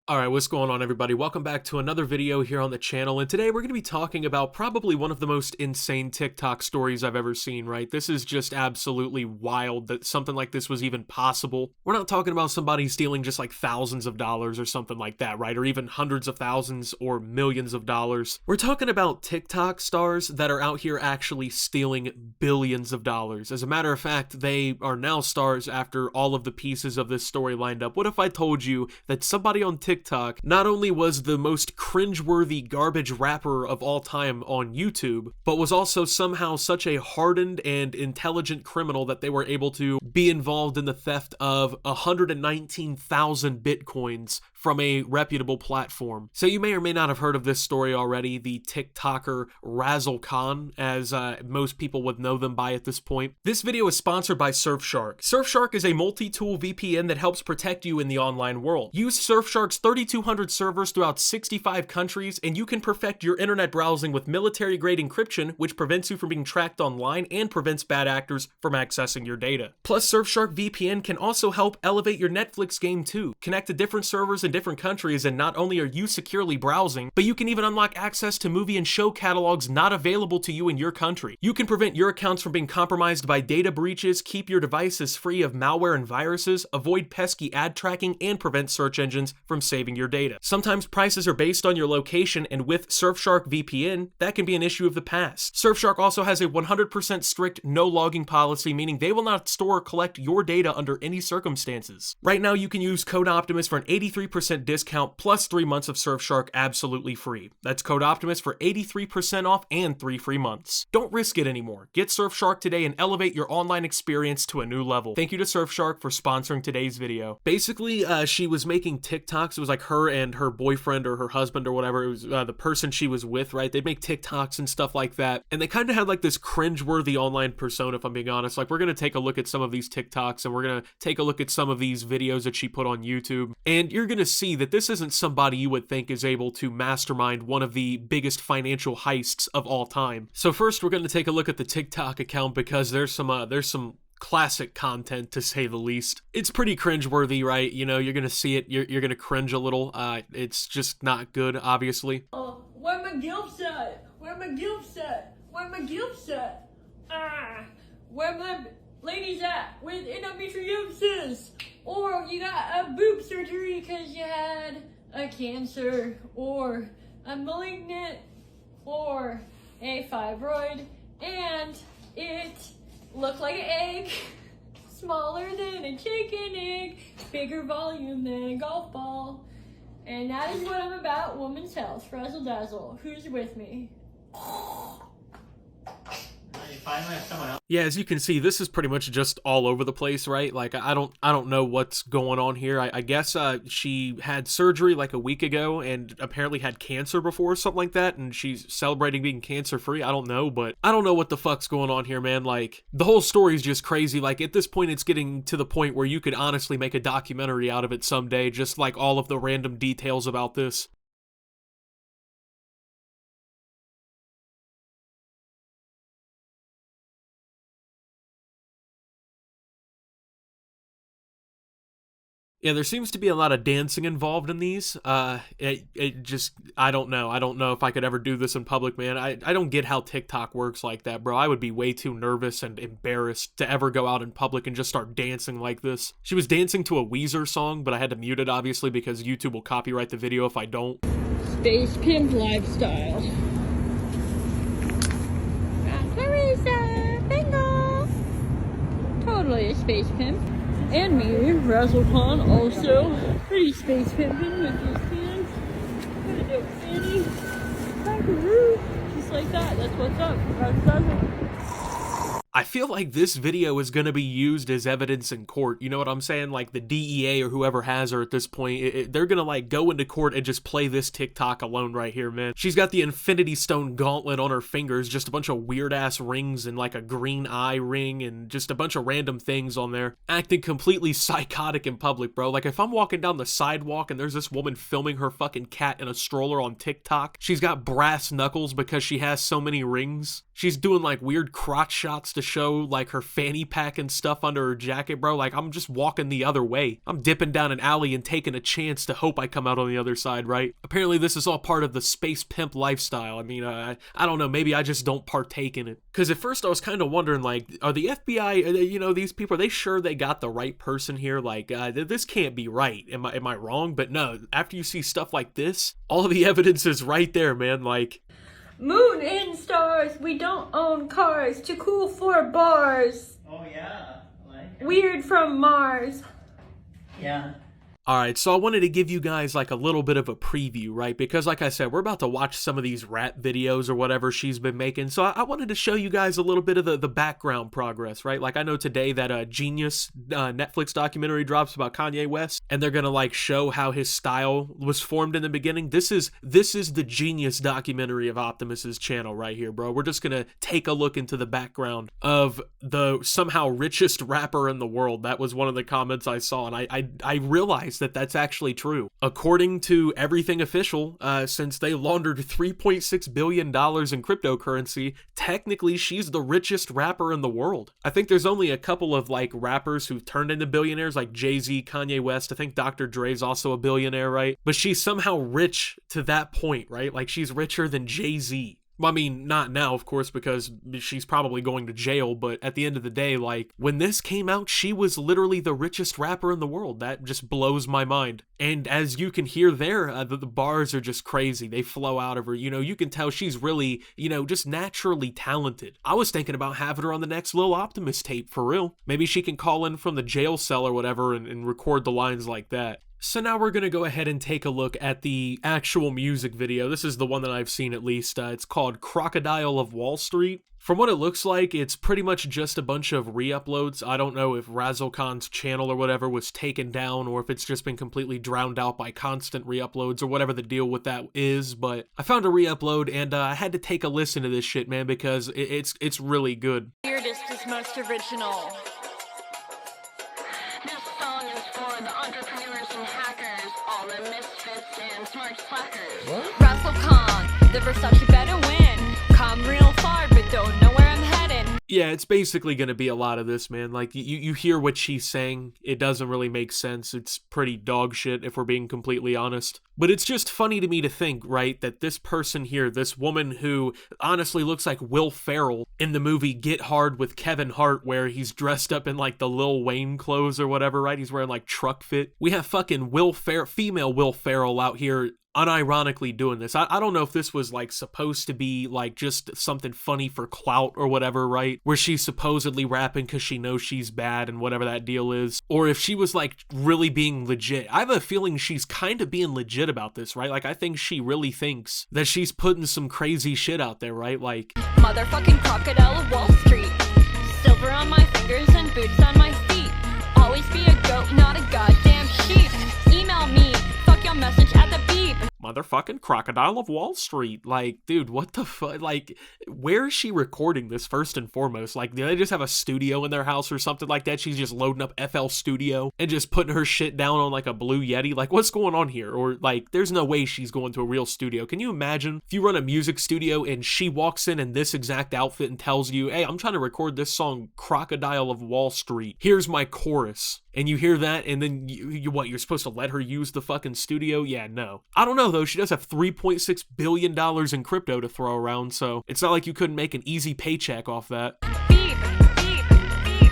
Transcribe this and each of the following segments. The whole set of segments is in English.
Alright, what's going on everybody? Welcome back to another video here on the channel, and today we're going to be talking about probably one of the most insane TikTok stories I've ever seen, right? This is just absolutely wild that something like this was even possible. We're not talking about somebody stealing just like thousands of dollars or something like that, right? Or even hundreds of thousands or millions of dollars. We're talking about TikTok stars that are out here actually stealing billions of dollars. As a matter of fact, they are now stars after all of the pieces of this story lined up. What if I told you that somebody on TikTok not only was the most cringeworthy garbage rapper of all time on YouTube, but was also somehow such a hardened and intelligent criminal that they were able to be involved in the theft of 119,000 bitcoins from a reputable platform. So you may or may not have heard of this story already. The TikToker Razzle Khan, as most people would know them by at this point. This video is sponsored by Surfshark. Surfshark is a multi-tool VPN that helps protect you in the online world. Use Surfshark's 3,200 servers throughout 65 countries, and you can perfect your internet browsing with military-grade encryption, which prevents you from being tracked online and prevents bad actors from accessing your data. Plus, Surfshark VPN can also help elevate your Netflix game too. Connect to different servers in different countries, and not only are you securely browsing, but you can even unlock access to movie and show catalogs not available to you in your country. You can prevent your accounts from being compromised by data breaches, keep your devices free of malware and viruses, avoid pesky ad tracking, and prevent search engines from saving your data. Sometimes prices are based on your location, and with Surfshark VPN, that can be an issue of the past. Surfshark also has a 100% strict no logging policy, meaning they will not store or collect your data under any circumstances. Right now, you can use code Optimus for an 83% discount plus 3 months of Surfshark absolutely free. That's code Optimus for 83% off and 3 free months. Don't risk it anymore. Get Surfshark today and elevate your online experience to a new level. Thank you to Surfshark for sponsoring today's video. Basically, she was making TikToks. It was like her and her boyfriend or her husband or whatever. It was the person she was with, right? They'd make TikToks and stuff like that. And they kind of had like this cringeworthy online persona, if I'm being honest. Like, we're going to take a look at some of these TikToks and we're going to take a look at some of these videos that she put on YouTube. And you're going to see that this isn't somebody you would think is able to mastermind one of the biggest financial heists of all time. So first, we're going to take a look at the TikTok account because there's some classic content, to say the least. It's pretty cringeworthy, right? You know, you're gonna see it, you're gonna cringe a little. It's just not good, obviously. Where my gifts at? Where my gifts at? Where my gifts at? Where my ladies at with endometriosis? Or you got a boob surgery because you had a cancer, or a malignant, or a fibroid, and it looked like an egg, smaller than a chicken egg, bigger volume than a golf ball. And that is what I'm about, woman's health, razzle dazzle. Who's with me? Yeah, as you can see, this is pretty much just all over the place, right? Like, I don't know what's going on here. I guess she had surgery like a week ago and apparently had cancer before or something like that, and she's celebrating being cancer-free. I don't know, but I don't know what the fuck's going on here, man. Like, the whole story's just crazy. Like, at this point, it's getting to the point where you could honestly make a documentary out of it someday, just like all of the random details about this. Yeah, there seems to be a lot of dancing involved in these. It just, I don't know. I don't know if I could ever do this in public, man. I don't get how TikTok works like that, bro. I would be way too nervous and embarrassed to ever go out in public and just start dancing like this. She was dancing to a Weezer song, but I had to mute it, obviously, because YouTube will copyright the video if I don't. Space pimp lifestyle. Teresa, bingo! Totally a space pimp. And me, Razzle Khan, also pretty space pimping with his hands. What a dope fanny. Kangaroo. Just like that. That's what's up. Razzle. I feel like this video is going to be used as evidence in court. You know what I'm saying? Like the DEA or whoever has her at this point, they're going to like go into court and just play this TikTok alone right here, man. She's got the Infinity Stone gauntlet on her fingers, just a bunch of weird ass rings and like a green eye ring and just a bunch of random things on there. Acting completely psychotic in public, bro. Like if I'm walking down the sidewalk and there's this woman filming her fucking cat in a stroller on TikTok, she's got brass knuckles because she has so many rings. She's doing like weird crotch shots to show like her fanny pack and stuff under her jacket, bro, like I'm just walking the other way. I'm dipping down an alley and taking a chance to hope I come out on the other side, right? Apparently this is all part of the space pimp lifestyle. I mean, I don't know, maybe I just don't partake in it. Because at first I was kind of wondering, like, are the FBI, you know, these people, are they sure they got the right person here? Like, this can't be right. Am I wrong? But no, after you see stuff like this, all the evidence is right there, man. Like, moon and stars, we don't own cars, too cool for bars. Oh yeah, like Weird from Mars. yeah. Alright, so I wanted to give you guys like a little bit of a preview, right? Because like I said, we're about to watch some of these rap videos or whatever she's been making. So I wanted to show you guys a little bit of the background progress, right? Like I know today that Genius Netflix documentary drops about Kanye West, and they're gonna like show how his style was formed in the beginning. This is the Genius documentary of Optimus's channel right here, bro. We're just gonna take a look into the background of the somehow richest rapper in the world. That was one of the comments I saw, and I realized that that's actually true. According to Everything Official, since they laundered $3.6 billion in cryptocurrency, technically she's the richest rapper in the world. I think there's only a couple of like rappers who've turned into billionaires, like Jay-Z, Kanye West. I think Dr. Dre's also a billionaire, right? But she's somehow rich to that point, right? Like she's richer than Jay-Z. Well, I mean, not now, of course, because she's probably going to jail, but at the end of the day, like, when this came out, she was literally the richest rapper in the world. That just blows my mind. And as you can hear there, the bars are just crazy. They flow out of her. You know, you can tell she's really, you know, just naturally talented. I was thinking about having her on the next Lil Optimus tape, for real. Maybe she can call in from the jail cell or whatever and record the lines like that. So now we're going to go ahead and take a look at the actual music video. This is the one that I've seen at least. It's called Crocodile of Wall Street. From what it looks like, it's pretty much just a bunch of re-uploads. I don't know if Razzle Khan's channel or whatever was taken down, or if it's just been completely drowned out by constant re-uploads or whatever the deal with that is, but I found a re-upload and I had to take a listen to this shit, man, because it's really good. Weirdest is most original. This song is for the entrepreneurs and hackers, all the misfits and smart slackers. Razzle Khan, the Versace better win. Come real far, but don't know where I'm heading. Yeah, it's basically going to be a lot of this, man. Like, you hear what she's saying. It doesn't really make sense. It's pretty dog shit, if we're being completely honest. But it's just funny to me to think, right, that this person here, this woman who honestly looks like Will Ferrell in the movie Get Hard with Kevin Hart, where he's dressed up in, like, the Lil Wayne clothes or whatever, right? He's wearing, like, truck fit. We have fucking female Will Ferrell out here unironically doing this. I don't know if this was like supposed to be like just something funny for clout or whatever, right? Where she's supposedly rapping because she knows she's bad and whatever that deal is. Or if she was like really being legit. I have a feeling she's kind of being legit about this, right? Like I think she really thinks that she's putting some crazy shit out there, right? Like, Motherfucking crocodile of Wall Street. Silver on my fingers and boots on my feet. Always be a goat, not a goddamn sheep. Email me, fuck your message at the beep. motherfucking Crocodile of Wall Street. Like, dude, what the fuck? Like, where is she recording this first and foremost? Like, do they just have a studio in their house or something like that? She's just loading up FL Studio and just putting her shit down on like a Blue Yeti? Like, what's going on here? Or like, there's no way she's going to a real studio. Can you imagine if you run a music studio and she walks in this exact outfit and tells you, hey, I'm trying to record this song, Crocodile of Wall Street. Here's my chorus. And you hear that, and then you're supposed to let her use the fucking studio? Yeah, no. I don't know, though. She does have $3.6 billion in crypto to throw around, so it's not like you couldn't make an easy paycheck off that. Beep, beep, beep, beep.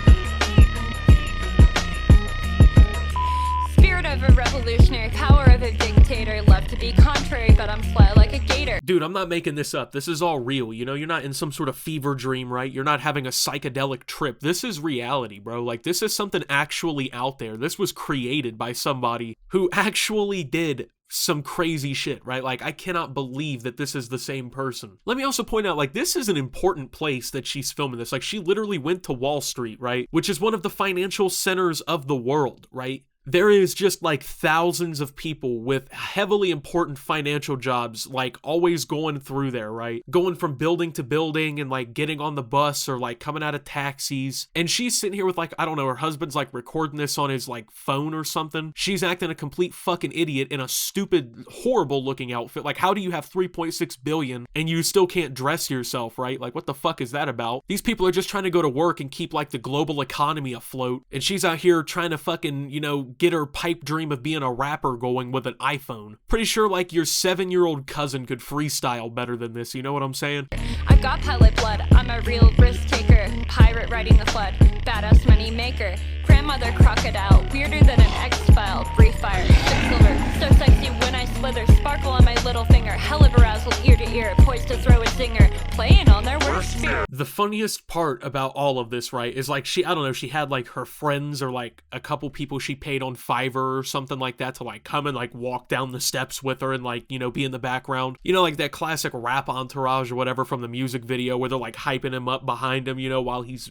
Spirit of a revolutionary, power of a dictator, left to be contrary, but I'm fly like a gator. Dude, I'm not making this up. This is all real, you know? You're not in some sort of fever dream, right? You're not having a psychedelic trip. This is reality, bro. Like, this is something actually out there. This was created by somebody who actually did some crazy shit, right? Like, I cannot believe that this is the same person. Let me also point out, like, this is an important place that she's filming this. Like, she literally went to Wall Street, right? Which is one of the financial centers of the world, right? There is just like thousands of people with heavily important financial jobs, like always going through there, right? Going from building to building and like getting on the bus or like coming out of taxis. And she's sitting here with like, I don't know, her husband's like recording this on his like phone or something. She's acting a complete fucking idiot in a stupid, horrible looking outfit. Like, how do you have 3.6 billion and you still can't dress yourself, right? Like, what the fuck is that about? These people are just trying to go to work and keep like the global economy afloat. And she's out here trying to fucking, you know, get her pipe dream of being a rapper going with an iPhone. Pretty sure like your 7-year-old cousin could freestyle better than this, you know what I'm saying? I've got pellet blood, I'm a real risk taker. Pirate riding the flood, badass money maker. Grandmother crocodile, weirder than an X-File. Brief fire, quicksilver, so sexy when I slither. Sparkle on my little finger, hell of arousal ear to ear. Poised to throw a zinger, playing on their worst fear. The funniest part about all of this, right, is like I don't know, she had like her friends or like a couple people she paid on Fiverr or something like that to like come and like walk down the steps with her and like, you know, be in the background. You know, like that classic rap entourage or whatever from the music video where they're like hyping him up behind him, you know, while he's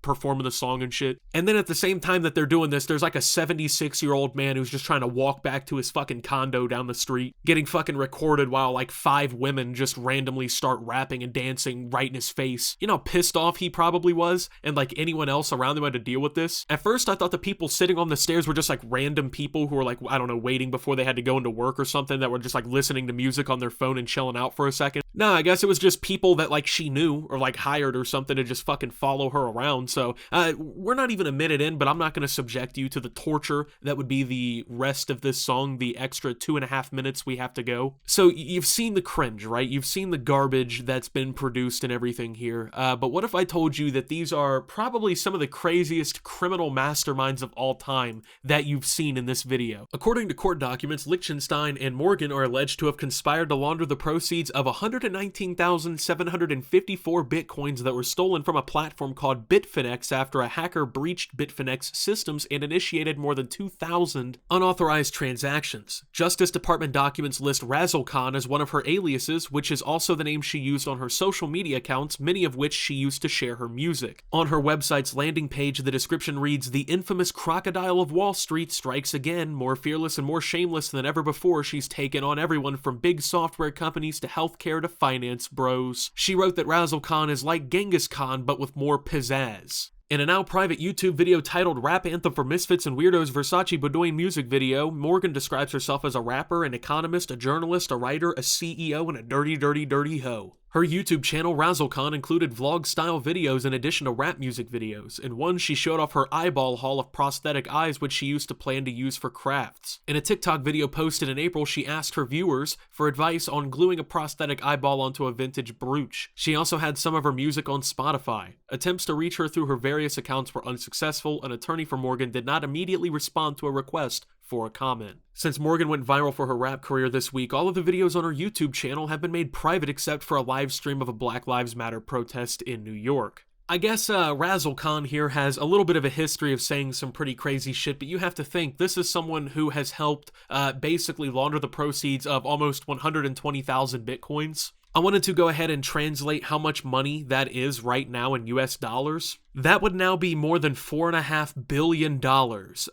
performing the song and shit. And then at the same time that they're doing this, there's like a 76-year-old man who's just trying to walk back to his fucking condo down the street, getting fucking recorded while like 5 women just randomly start rapping and dancing right in his face. You know how pissed off he probably was, and like anyone else around him had to deal with this. At first I thought the people sitting on the stairs were just like random people who were like, I don't know, waiting before they had to go into work or something, that were just like listening to music on their phone and chilling out for a second. No, I guess it was just people that like she knew or like hired or something to just fucking follow her around. So we're not even a minute in, but I'm not going to subject you to the torture that would be the rest of this song, the extra 2.5 minutes we have to go. So you've seen the cringe, right? You've seen the garbage that's been produced and everything here. But what if I told you that these are probably some of the craziest criminal masterminds of all time that you've seen in this video? According to court documents, Liechtenstein and Morgan are alleged to have conspired to launder the proceeds of 119,754 bitcoins that were stolen from a platform called Bitfinex after a hacker breached Bitfinex systems and initiated more than 2,000 unauthorized transactions. Justice Department documents list Razzle Khan as one of her aliases, which is also the name she used on her social media accounts, many of which she used to share her music. On her website's landing page, the description reads, "The infamous crocodile of Wall Street strikes again. More fearless and more shameless than ever before, she's taken on everyone from big software companies to healthcare to finance bros." She wrote that Razzle Khan is like Genghis Khan, but with more pizzazz. In a now private YouTube video titled Rap Anthem for Misfits and Weirdos Versace Bedoin music video, Morgan describes herself as a rapper, an economist, a journalist, a writer, a CEO, and a dirty, dirty, dirty hoe. Her YouTube channel, RazzleCon, included vlog-style videos in addition to rap music videos. In one, she showed off her eyeball haul of prosthetic eyes, which she used to plan to use for crafts. In a TikTok video posted in April, she asked her viewers for advice on gluing a prosthetic eyeball onto a vintage brooch. She also had some of her music on Spotify. Attempts to reach her through her various accounts were unsuccessful. An attorney for Morgan did not immediately respond to a request for a comment. Since Morgan went viral for her rap career this week, all of the videos on her YouTube channel have been made private except for a live stream of a Black Lives Matter protest in New York. I guess RazzleCon here has a little bit of a history of saying some pretty crazy shit, but you have to think this is someone who has helped basically launder the proceeds of almost 120,000 bitcoins. I wanted to go ahead and translate how much money that is right now in US dollars. That would now be more than $4.5 billion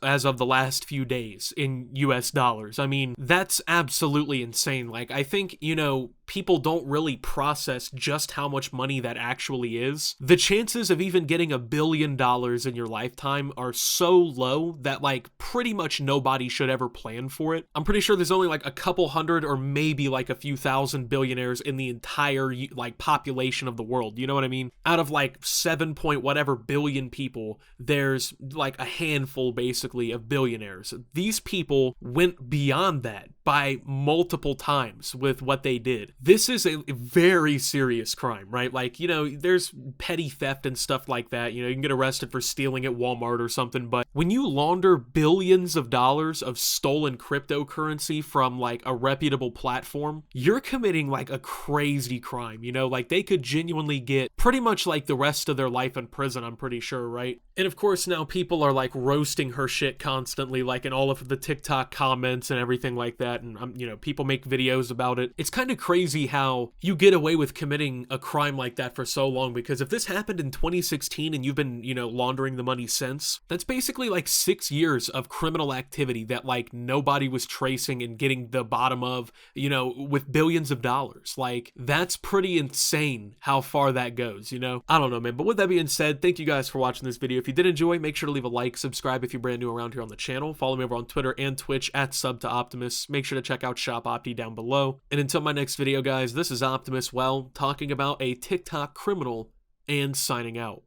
as of the last few days in US dollars. I mean, that's absolutely insane. Like, I think, you know, people don't really process just how much money that actually is. The chances of even getting $1 billion in your lifetime are so low that, like, pretty much nobody should ever plan for it. I'm pretty sure there's only like a couple hundred or maybe like a few thousand billionaires in the entire, like, population of the world. You know what I mean? Out of like 7 point whatever billion people, there's like a handful basically of billionaires. These people went beyond that by multiple times with what they did. This is a very serious crime, right? Like, you know, there's petty theft and stuff like that. You know, you can get arrested for stealing at Walmart or something, but when you launder billions of dollars of stolen cryptocurrency from like a reputable platform, you're committing like a crazy crime, you know? Like, they could genuinely get pretty much like the rest of their life in prison, I'm pretty sure, right? And of course now people are like roasting her shit constantly, like in all of the TikTok comments and everything like that, and you know, people make videos about it. It's kind of crazy how you get away with committing a crime like that for so long, because if this happened in 2016 and you've been, you know, laundering the money since, that's basically like 6 years of criminal activity that like nobody was tracing and getting the bottom of, you know, with billions of dollars. Like, that's pretty insane how far that goes, you know? I don't know, man. But with that being said, thank you guys for watching this video. If you did enjoy, make sure to leave a like, subscribe if you're brand new around here on the channel, follow me over on Twitter and Twitch at @subtooptimus. Make sure to check out Shop Opti down below. And until my next video, guys, this is Optimus, well, talking about a TikTok criminal and signing out.